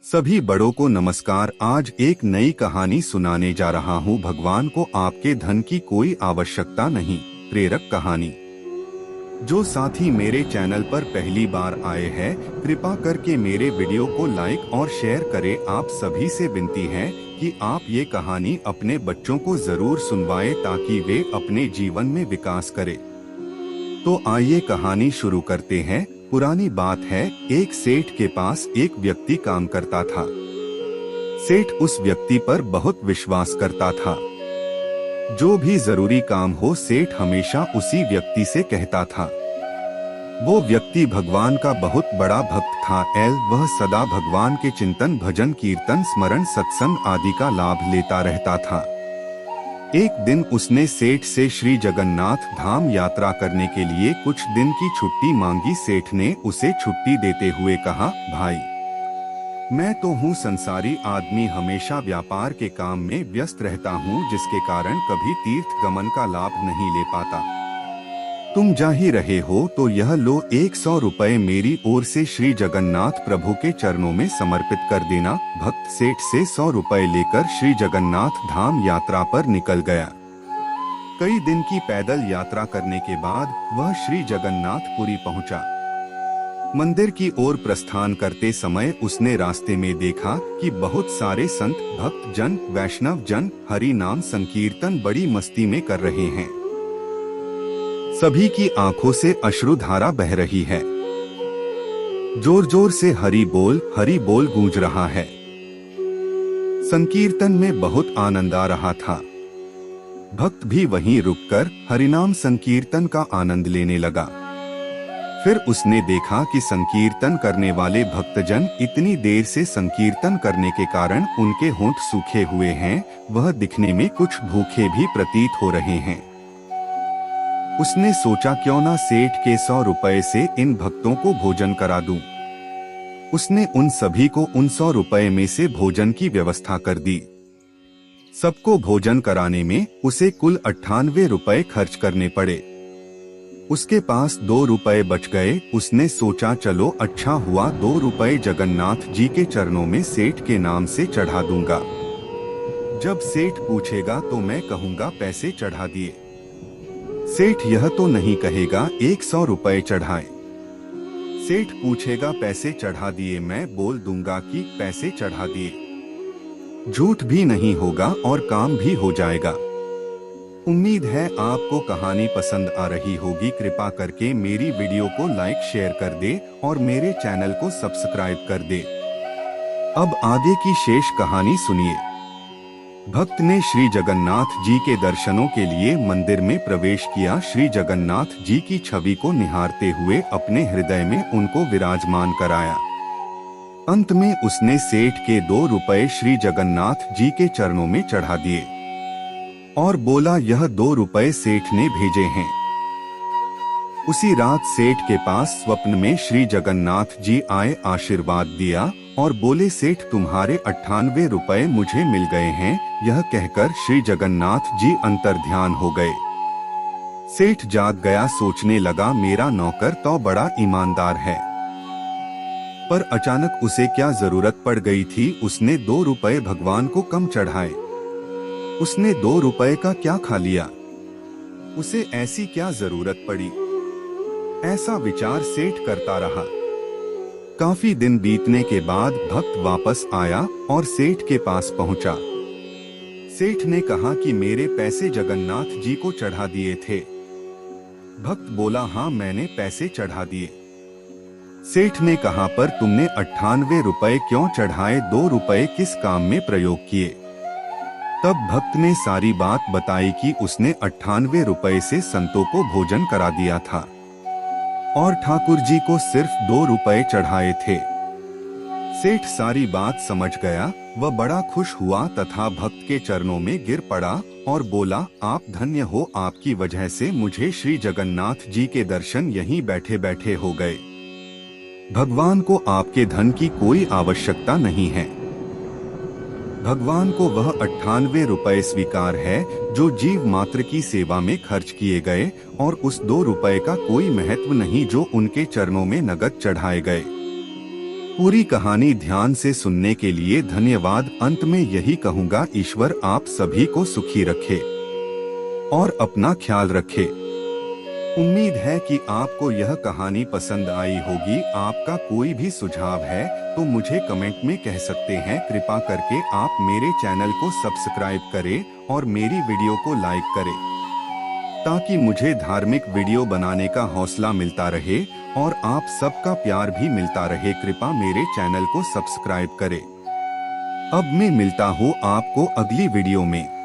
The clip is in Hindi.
सभी बड़ों को नमस्कार। आज एक नई कहानी सुनाने जा रहा हूँ। भगवान को आपके धन की कोई आवश्यकता नहीं। प्रेरक कहानी। जो साथी मेरे चैनल पर पहली बार आए हैं, कृपा करके मेरे वीडियो को लाइक और शेयर करें। आप सभी से विनती है कि आप ये कहानी अपने बच्चों को जरूर सुनवाएं ताकि वे अपने जीवन में विकास करें। तो आइए कहानी शुरू करते हैं। पुरानी बात है, एक सेठ के पास एक व्यक्ति काम करता था। सेठ उस व्यक्ति पर बहुत विश्वास करता था। जो भी जरूरी काम हो सेठ हमेशा उसी व्यक्ति से कहता था। वो व्यक्ति भगवान का बहुत बड़ा भक्त था। वह सदा भगवान के चिंतन, भजन, कीर्तन, स्मरण, सत्संग आदि का लाभ लेता रहता था। एक दिन उसने सेठ से श्री जगन्नाथ धाम यात्रा करने के लिए कुछ दिन की छुट्टी मांगी। सेठ ने उसे छुट्टी देते हुए कहा, भाई, मैं तो हूँ संसारी आदमी, हमेशा व्यापार के काम में व्यस्त रहता हूँ, जिसके कारण कभी तीर्थ गमन का लाभ नहीं ले पाता। तुम जा ही रहे हो तो यह लो, 100 रुपए मेरी ओर से श्री जगन्नाथ प्रभु के चरणों में समर्पित कर देना। भक्त सेठ से 100 रुपए लेकर श्री जगन्नाथ धाम यात्रा पर निकल गया। कई दिन की पैदल यात्रा करने के बाद वह श्री जगन्नाथपुरी पहुंचा। मंदिर की ओर प्रस्थान करते समय उसने रास्ते में देखा कि बहुत सारे संत, भक्त जन, वैष्णव जन हरि नाम संकीर्तन बड़ी मस्ती में कर रहे हैं। सभी की आंखों से अश्रुधारा बह रही है। जोर जोर से हरि बोल गूंज रहा है। संकीर्तन में बहुत आनंद आ रहा था। भक्त भी वहीं रुककर हरिनाम संकीर्तन का आनंद लेने लगा। फिर उसने देखा कि संकीर्तन करने वाले भक्तजन इतनी देर से संकीर्तन करने के कारण उनके होंठ सूखे हुए हैं। वह दिखने में कुछ भूखे भी प्रतीत हो रहे हैं। उसने सोचा, क्यों ना सेठ के 100 रुपए से इन भक्तों को भोजन करा दूं। उसने उन सभी को उन 100 रुपए में से भोजन की व्यवस्था कर दी। सबको भोजन कराने में उसे कुल 98 रुपए खर्च करने पड़े। उसके पास 2 रुपए बच गए। उसने सोचा, चलो अच्छा हुआ, 2 रुपए जगन्नाथ जी के चरणों में सेठ के नाम से चढ़ा दूंगा। जब सेठ पूछेगा तो मैं कहूंगा पैसे चढ़ा दिए। सेठ यह तो नहीं कहेगा 100 रुपए चढ़ाए। सेठ पूछेगा पैसे चढ़ा दिए, मैं बोल दूंगा कि पैसे चढ़ा दिए। झूठ भी नहीं होगा और काम भी हो जाएगा। उम्मीद है आपको कहानी पसंद आ रही होगी। कृपा करके मेरी वीडियो को लाइक शेयर कर दे और मेरे चैनल को सब्सक्राइब कर दे। अब आगे की शेष कहानी सुनिए। भक्त ने श्री जगन्नाथ जी के दर्शनों के लिए मंदिर में प्रवेश किया। श्री जगन्नाथ जी की छवि को निहारते हुए अपने हृदय में उनको विराजमान कराया। अंत में उसने सेठ के 2 रुपए श्री जगन्नाथ जी के चरणों में चढ़ा दिए और बोला, यह 2 रुपए सेठ ने भेजे हैं। उसी रात सेठ के पास स्वप्न में श्री जगन्नाथ जी आए, आशीर्वाद दिया और बोले, सेठ तुम्हारे 98 रुपए मुझे मिल गए हैं। यह कहकर श्री जगन्नाथ जी अंतर्ध्यान हो गए। सेठ जाग गया, सोचने लगा, मेरा नौकर तो बड़ा ईमानदार है, पर अचानक उसे क्या जरूरत पड़ गई थी। उसने 2 रुपए भगवान को कम चढ़ाए। उसने 2 रुपए का क्या खा लिया? उसे ऐसी क्या जरूरत पड़ी? ऐसा विचार सेठ करता रहा। काफी दिन बीतने के बाद भक्त वापस आया और सेठ के पास पहुंचा। सेठ ने कहा कि मेरे पैसे जगन्नाथ जी को चढ़ा दिए थे। भक्त बोला, हाँ मैंने पैसे चढ़ा दिए। सेठ ने कहा, पर तुमने 98 रुपए क्यों चढ़ाए? 2 रुपए किस काम में प्रयोग किए? तब भक्त ने सारी बात बताई कि उसने 98 रुपए से संतों को भोजन करा दिया था और ठाकुर जी को सिर्फ 2 रुपए चढ़ाए थे। सेठ सारी बात समझ गया। वह बड़ा खुश हुआ तथा भक्त के चरणों में गिर पड़ा और बोला, आप धन्य हो, आपकी वजह से मुझे श्री जगन्नाथ जी के दर्शन यहीं बैठे बैठे हो गए। भगवान को आपके धन की कोई आवश्यकता नहीं है। भगवान को वह 98 रुपए स्वीकार है जो जीव मात्र की सेवा में खर्च किए गए, और उस 2 रुपए का कोई महत्व नहीं जो उनके चरणों में नगद चढ़ाए गए। पूरी कहानी ध्यान से सुनने के लिए धन्यवाद। अंत में यही कहूँगा, ईश्वर आप सभी को सुखी रखे और अपना ख्याल रखे। उम्मीद है कि आपको यह कहानी पसंद आई होगी। आपका कोई भी सुझाव है तो मुझे कमेंट में कह सकते हैं। कृपा करके आप मेरे चैनल को सब्सक्राइब करें और मेरी वीडियो को लाइक करें, ताकि मुझे धार्मिक वीडियो बनाने का हौसला मिलता रहे और आप सबका प्यार भी मिलता रहे। कृपा मेरे चैनल को सब्सक्राइब करें। अब मैं मिलता हूँ आपको अगली वीडियो में।